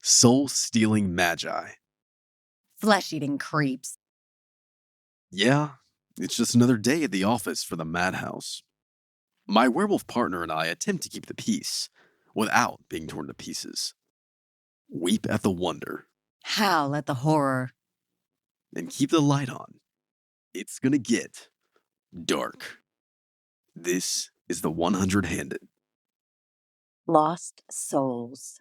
Soul-stealing magi. Flesh-eating creeps. Yeah, it's just another day at the office for the madhouse. My werewolf partner and I attempt to keep the peace, without being torn to pieces. Weep at the wonder, Howl at the horror. and keep the light on. It's gonna get dark. This is the 100-handed. Lost souls.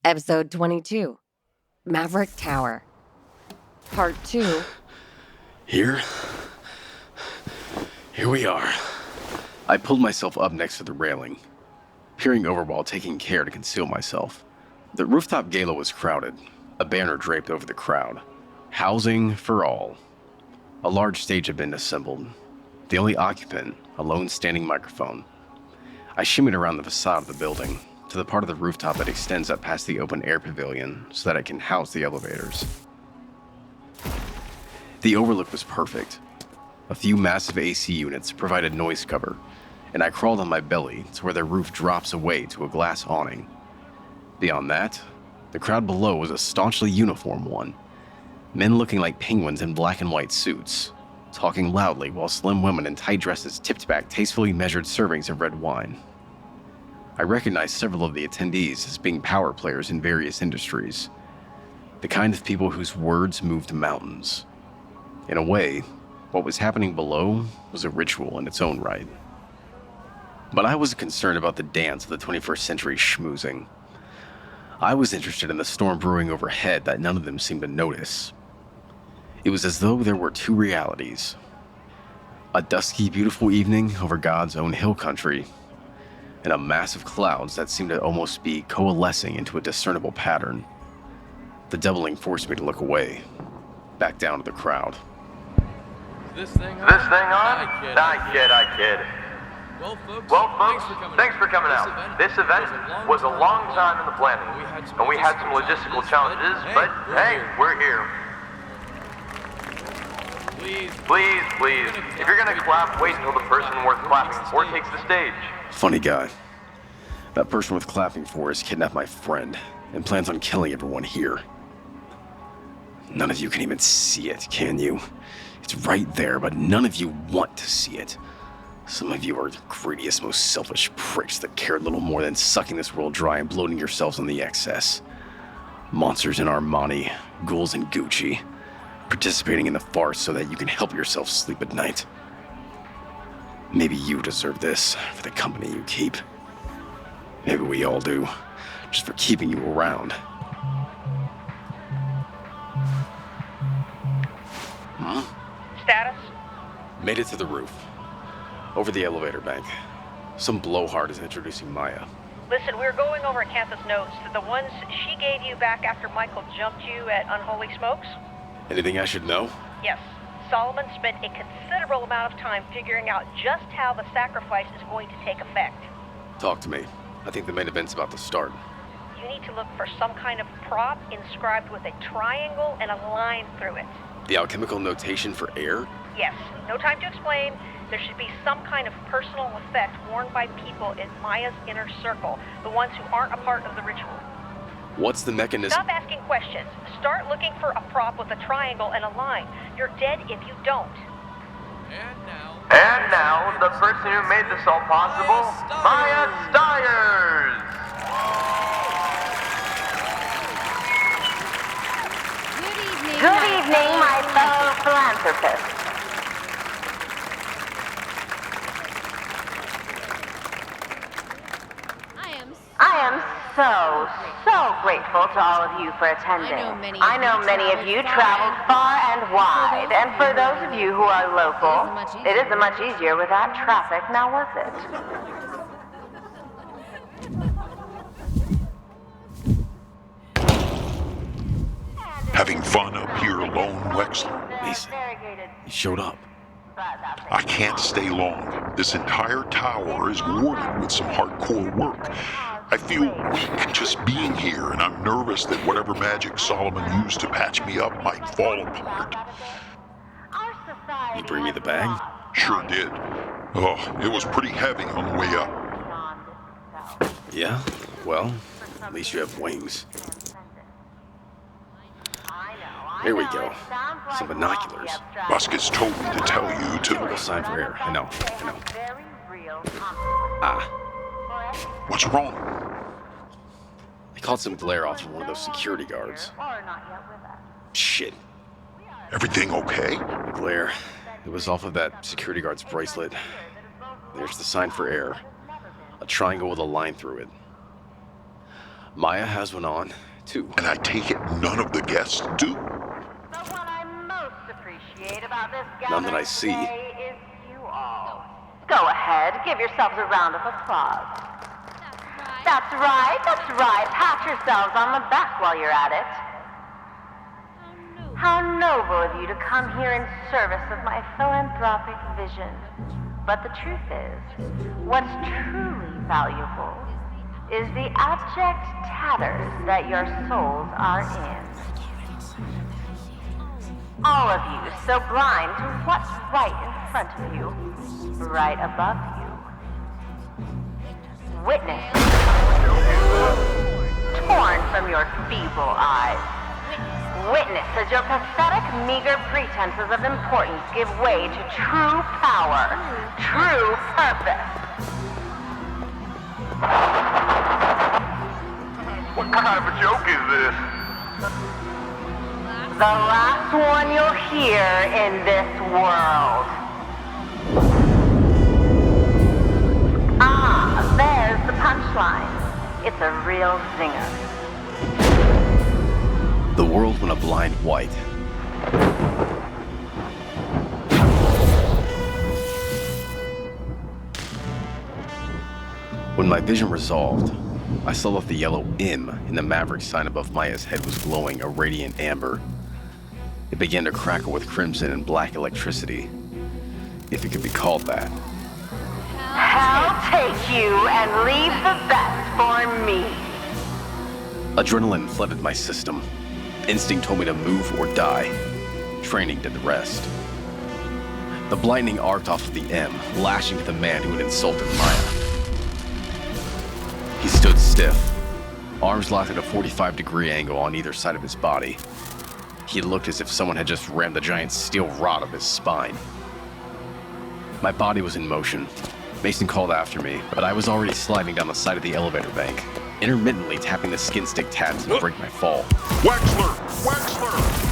Episode 22, Maverick Tower. Part 2. Here we are. I pulled myself up next to the railing, peering over while taking care to conceal myself. The rooftop gala was crowded, a banner draped over the crowd. Housing for all. A large stage had been assembled. The only occupant, a lone standing microphone. I shimmied around the facade of the building, to the part of the rooftop that extends up past the open air pavilion so that it can house the elevators. The overlook was perfect. A few massive AC units provided noise cover, and I crawled on my belly to where the roof drops away to a glass awning. Beyond that, the crowd below was a staunchly uniformed one. Men looking like penguins in black and white suits, talking loudly while slim women in tight dresses tipped back tastefully measured servings of red wine. I recognized several of the attendees as being power players in various industries, the kind of people whose words moved mountains. In a way, what was happening below was a ritual in its own right. But I wasn't concerned about the dance of the 21st century schmoozing. I was interested in the storm brewing overhead that none of them seemed to notice. It was as though there were two realities. A dusky, beautiful evening over God's own hill country, and a mass of clouds that seemed to almost be coalescing into a discernible pattern. The doubling forced me to look away, back down to the crowd. Is this thing on? I kid. Well, folks, thanks for coming out. This event was a long time in the planning, and we had some logistical challenges, but hey, we're here. Please, if you're gonna clap, wait until the person worth clapping for takes the stage. Funny guy. That person worth clapping for has kidnapped my friend and plans on killing everyone here. None of you can even see it, can you? It's right there, but none of you want to see it. Some of you are the greediest, most selfish pricks that care little more than sucking this world dry and bloating yourselves on the excess. Monsters in Armani, ghouls in Gucci, participating in the farce so that you can help yourself sleep at night. Maybe you deserve this for the company you keep. Maybe we all do, just for keeping you around. Status? Made it to the roof. Over the elevator bank. Some blowhard is introducing Maya. Listen, we were going over Acantha's notes, the ones she gave you back after Michael jumped you at Unholy Smokes. Anything I should know? Yes. Solomon spent a considerable amount of time figuring out just how the sacrifice is going to take effect. Talk to me. I think the main event's about to start. You need to look for some kind of prop inscribed with a triangle and a line through it. The alchemical notation for air? Yes. No time to explain. There should be some kind of personal effect worn by people in Maya's inner circle, the ones who aren't a part of the ritual. What's the mechanism? Stop asking questions. Start looking for a prop with a triangle and a line. You're dead if you don't. And now, the person who made this all possible, Maya Stiers! Good evening, my fellow philanthropists. I am so so grateful to all of you for attending. I know many of you traveled far and wide, and for those of you who are local, it isn't much easier without traffic, now was it? Having fun up here alone, Wexler? Mason, you showed up. I can't stay long. This entire tower is warded with some hardcore work. I feel weak just being here, and I'm nervous that whatever magic Solomon used to patch me up might fall apart. You bring me the bag? Sure did. Oh, it was pretty heavy on the way up. Yeah? Well, at least you have wings. Here we go. Some binoculars. Buskets told me to tell you Typical to... sign for air. I know. Ah, What's wrong? I caught some glare off from one of those security guards. Shit. Everything okay? The glare. It was off of that security guard's bracelet. There's the sign for air. A triangle with a line through it. Maya has one on, too. And I take it none of the guests do? None that I see. Go ahead, give yourselves a round of applause. That's right. Pat yourselves on the back while you're at it. How noble of you to come here in service of my philanthropic vision. But the truth is, what's truly valuable is the abject tatters that your souls are in. All of you so blind to what's right in front of you, right above you. Witness, torn from your feeble eyes. Witness as your pathetic, meager pretenses of importance give way to true power, true purpose. What kind of a joke is this? The last one you'll hear in this world. Ah, there's the punchline. It's a real zinger. The world went a blind white. When my vision resolved, I saw that the yellow M in the Maverick sign above Maya's head was glowing a radiant amber. It began to crackle with crimson and black electricity, if it could be called that. I'll take you and leave the best for me. Adrenaline flooded my system. Instinct told me to move or die. Training did the rest. The lightning arced off of the M, lashing at the man who had insulted Maya. He stood stiff, arms locked at a 45-degree angle on either side of his body. He looked as if someone had just rammed the giant steel rod up his spine. My body was in motion. Mason called after me, but I was already sliding down the side of the elevator bank, intermittently tapping the Skinstick tabs to break my fall. Wexler! Wexler!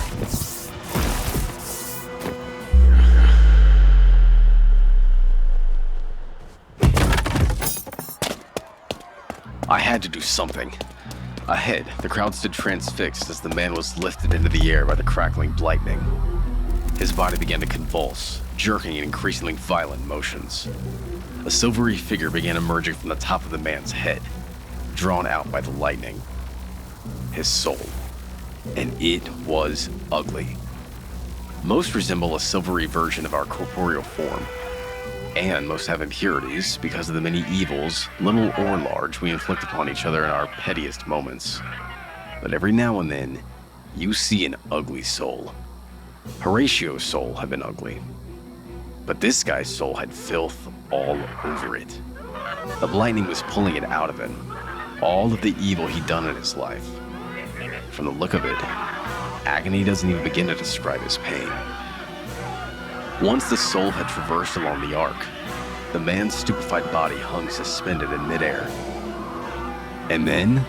I had to do something. Ahead, the crowd stood transfixed as the man was lifted into the air by the crackling lightning. His body began to convulse, jerking in increasingly violent motions. A silvery figure began emerging from the top of the man's head, drawn out by the lightning. His soul. And it was ugly. Most resemble a silvery version of our corporeal form. And most have impurities because of the many evils, little or large, we inflict upon each other in our pettiest moments. But every now and then, you see an ugly soul. Horatio's soul had been ugly. But this guy's soul had filth all over it. The lightning was pulling it out of him. All of the evil he'd done in his life. From the look of it, agony doesn't even begin to describe his pain. Once the soul had traversed along the arc, the man's stupefied body hung suspended in midair. And then,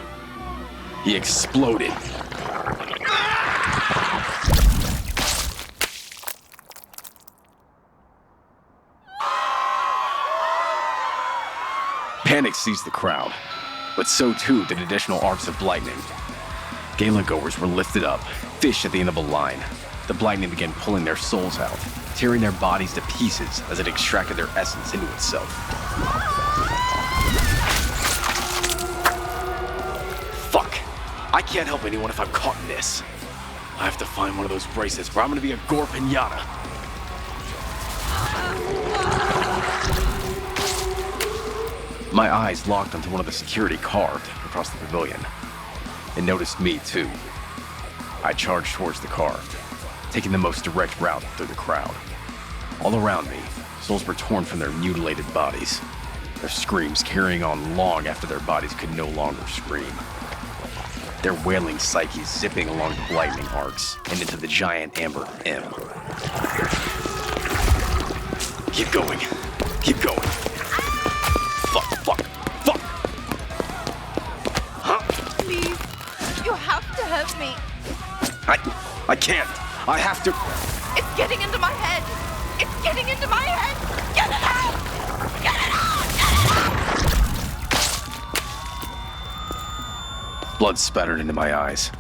he exploded. Panic seized the crowd. but so too did additional arcs of lightning. Gala goers were lifted up, fished at the end of a line. The lightning began pulling their souls out, tearing their bodies to pieces as it extracted their essence into itself. Fuck! I can't help anyone if I'm caught in this. I have to find one of those bracelets or I'm gonna be a gore pinata. My eyes locked onto one of the security carved across the pavilion. It noticed me too. I charged towards the carved, taking the most direct route through the crowd. All around me, souls were torn from their mutilated bodies, their screams carrying on long after their bodies could no longer scream. Their wailing psyches zipping along the lightning arcs and into the giant amber M. Keep going. Keep going. Fuck. Huh? Please, you have to help me. I can't. I have to. It's getting into my head. It's getting into my head. Get it out! Get it out! Blood spattered into my eyes.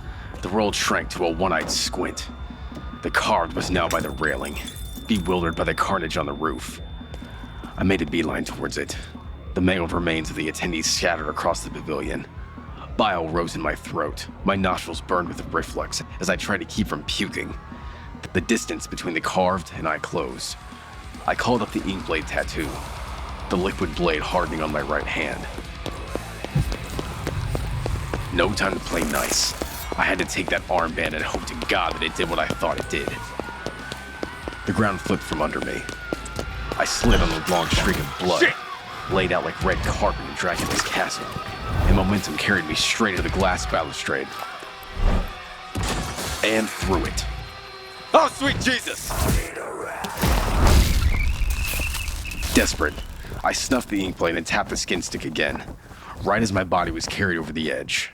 The world shrank to a one-eyed squint. The carved was now by the railing, bewildered by the carnage on the roof. I made a beeline towards it. The mangled remains of the attendees scattered across the pavilion. Bile rose in my throat. My nostrils burned with a reflex as I tried to keep from puking. The distance between the carved and I closed. I called up the Inkblade tattoo, the liquid blade hardening on my right hand. No time to play nice. I had to take that armband and hope to God that it did what I thought it did. The ground flipped from under me. I slid on a long streak of blood, laid out like red carpet in Dracula's castle, and momentum carried me straight into the glass balustrade. And through it. Oh, sweet Jesus! Desperate, I snuffed the Inkblade and tapped the Skinstick again, right as my body was carried over the edge.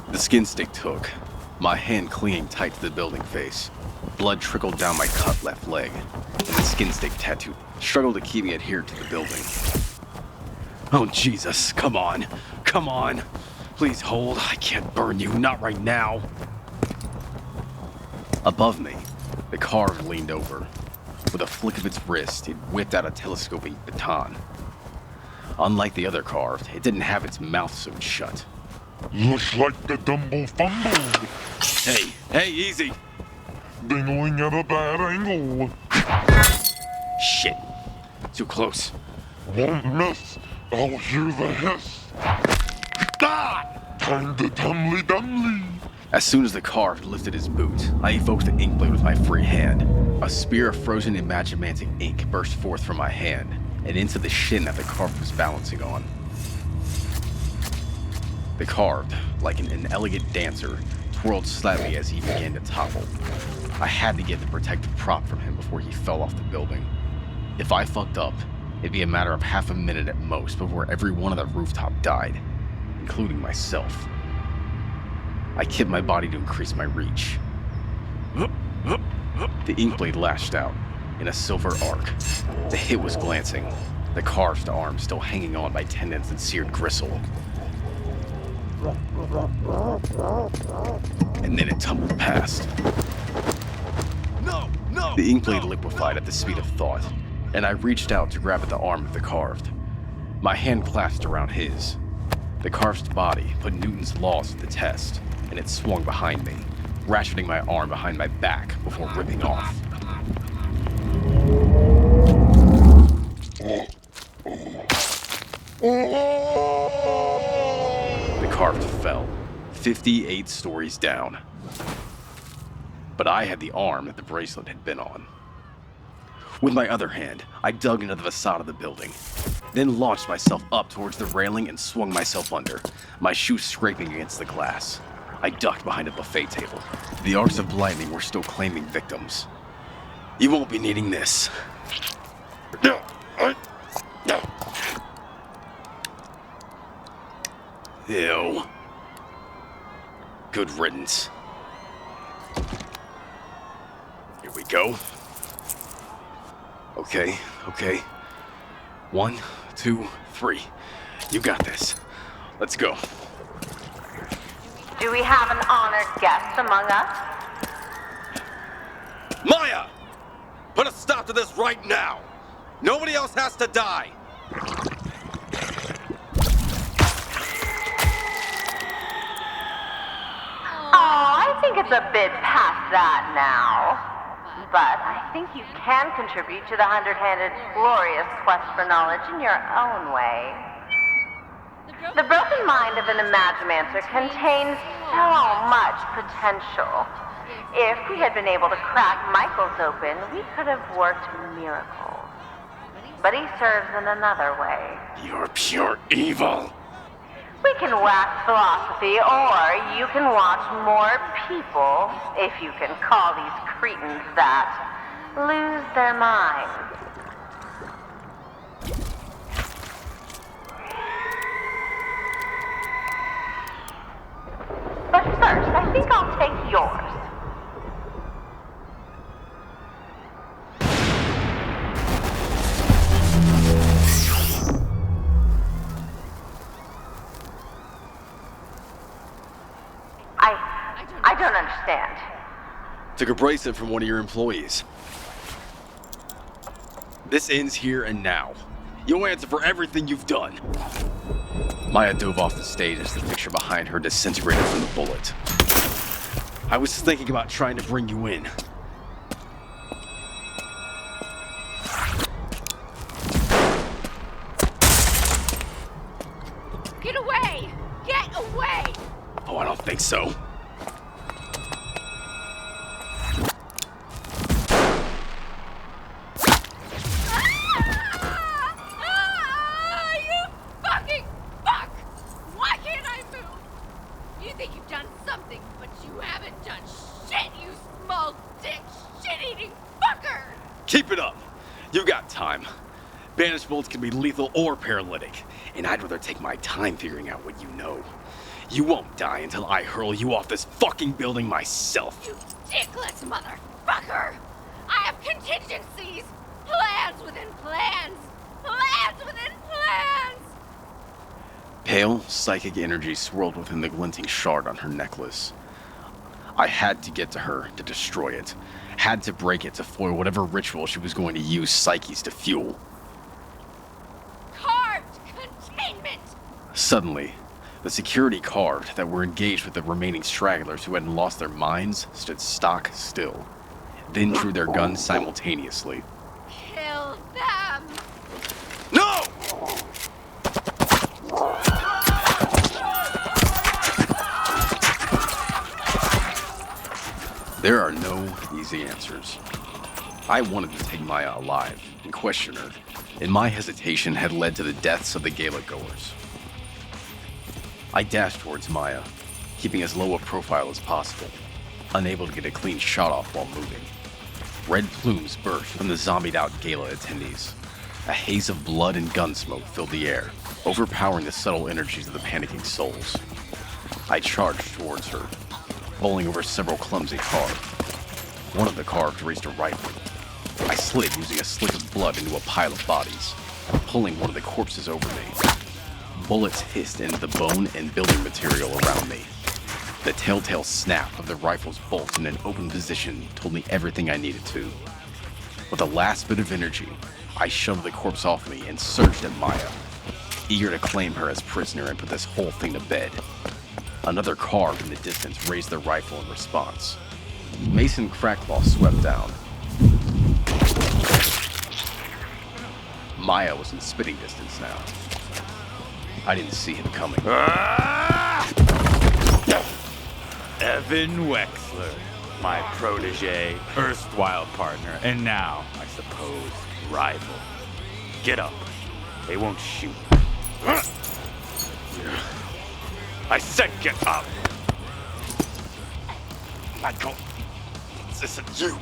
The Skinstick took, my hand clinging tight to the building face. Blood trickled down my cut left leg, and the Skinstick tattoo struggled to keep me adhered to the building. Oh, Jesus, come on. Please hold, I can't burn you, not right now. Above me, the carved leaned over. With a flick of its wrist, it whipped out a telescoping baton. Unlike the other carved, it didn't have its mouth sewed shut. Looks like the Dumble fumbled. Hey, easy. Dingling at a bad angle. Shit. Too close. Won't miss. I'll hear the hiss. Ah! Time to dumbly. As soon as the carved lifted his boot, I evoked the Inkblade with my free hand. A spear of frozen Imagomantic ink burst forth from my hand and into the shin that the carved was balancing on. The carved, like an inelegant dancer, twirled slightly as he began to topple. I had to get the protective prop from him before he fell off the building. If I fucked up, it'd be a matter of half a minute at most before every one on the rooftop died, including myself. I kipped my body to increase my reach. The Inkblade lashed out in a silver arc. The hit was glancing, the carved arm still hanging on by tendons and seared gristle. And then it tumbled past. No! The Inkblade liquefied at the speed of thought, and I reached out to grab at the arm of the carved. My hand clasped around his. The carved's body put Newton's laws to the test, and it swung behind me, ratcheting my arm behind my back before ripping off. The carved fell, 58 stories down. But I had the arm that the bracelet had been on. With my other hand, I dug into the facade of the building, then launched myself up towards the railing and swung myself under, my shoe scraping against the glass. I ducked behind a buffet table. The arcs of lightning were still claiming victims. You won't be needing this. Ew. Good riddance. Here we go. Okay. 1, 2, 3. You got this. Let's go. Do we have an honored guest among us? Maya! Put a stop to this right now! Nobody else has to die! Oh, I think it's a bit past that now. But I think you can contribute to the hundred-handed, glorious quest for knowledge in your own way. The broken mind of an Imagomancer contains so much potential. If we had been able to crack Michael's open, we could have worked miracles. But he serves in another way. You're pure evil. We can wax philosophy, or you can watch more people, if you can call these cretins that, lose their minds. But first, I think I'll take yours. I don't understand. Took a bracelet from one of your employees. This ends here and now. You'll answer for everything you've done. Maya dove off the stage as the picture behind her disintegrated from the bullet. I was thinking about trying to bring you in. Get away! Get away! Oh, I don't think so. You fucking fuck! Why can't I move? You think you've done something, but you haven't done shit, you small dick, shit-eating fucker! Keep it up. You got time. Banishbullets can be lethal or paralytic, and I'd rather take my time figuring out what you know. You won't die until I hurl you off this fucking building myself. You dickless motherfucker! I have contingencies! Plans within plans! Plans within plans! Pale, psychic energy swirled within the glinting shard on her necklace. I had to get to her to destroy it. Had to break it to foil whatever ritual she was going to use Psyches to fuel. Carved containment! Suddenly, the security carved that were engaged with the remaining stragglers who hadn't lost their minds stood stock still, then drew their guns simultaneously. Kill them! No! There are no easy answers. I wanted to take Maya alive and question her, and my hesitation had led to the deaths of the gala goers. I dashed towards Maya, keeping as low a profile as possible, unable to get a clean shot off while moving. Red plumes burst from the zombied-out gala attendees. A haze of blood and gun smoke filled the air, overpowering the subtle energies of the panicking souls. I charged towards her, bowling over several clumsy carved. One of the carved raised a rifle. I slid using a slick of blood into a pile of bodies, pulling one of the corpses over me. Bullets hissed into the bone and building material around me. The telltale snap of the rifle's bolt in an open position told me everything I needed to. With a last bit of energy, I shoved the corpse off me and surged at Maya, eager to claim her as prisoner and put this whole thing to bed. Another carved in the distance raised their rifle in response. Mason Cracklaw swept down. Maya was in spitting distance now. I didn't see him coming. Evan Wexler, my protege, erstwhile partner, and now, I suppose, rival. Get up. They won't shoot. I said get up! Michael, this isn't you.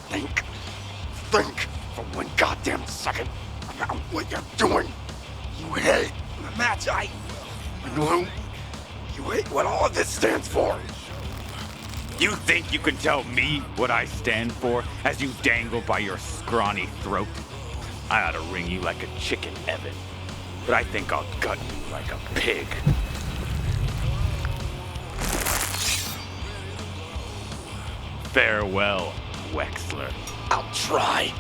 Think for one goddamn second about what you're doing. You hate the match I... Blue, You hate what all of this stands for? You think you can tell me what I stand for as you dangle by your scrawny throat? I ought to ring you like a chicken, Evan, but I think I'll gut you like a pig. Farewell, Wexler. I'll try.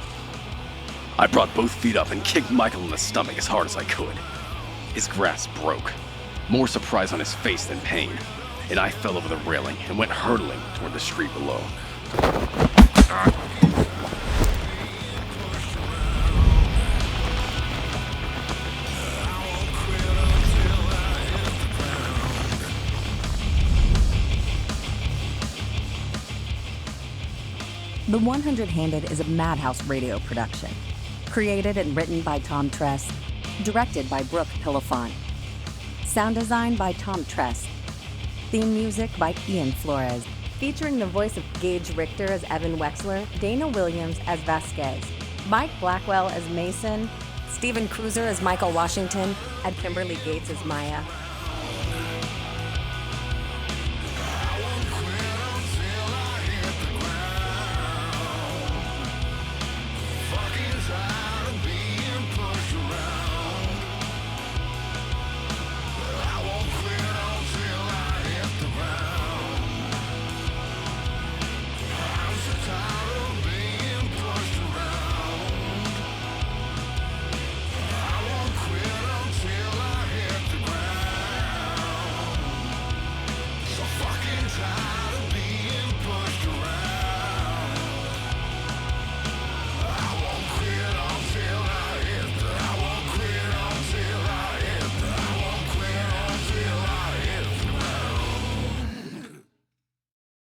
I brought both feet up and kicked Michael in the stomach as hard as I could. His grasp broke, more surprise on his face than pain, and I fell over the railing and went hurtling toward the street below. The 100-Handed is a Madhouse radio production. Created and written by Tom Tress. Directed by Brooke Pillafont. Sound design by Tom Tress. Theme music by Ian Flores. Featuring the voice of Gage Richter as Evan Wexler, Dana Williams as Vasquez, Mike Blackwell as Mason, Stephen Cruser as Michael Washington, and Kimberly Gates as Maya.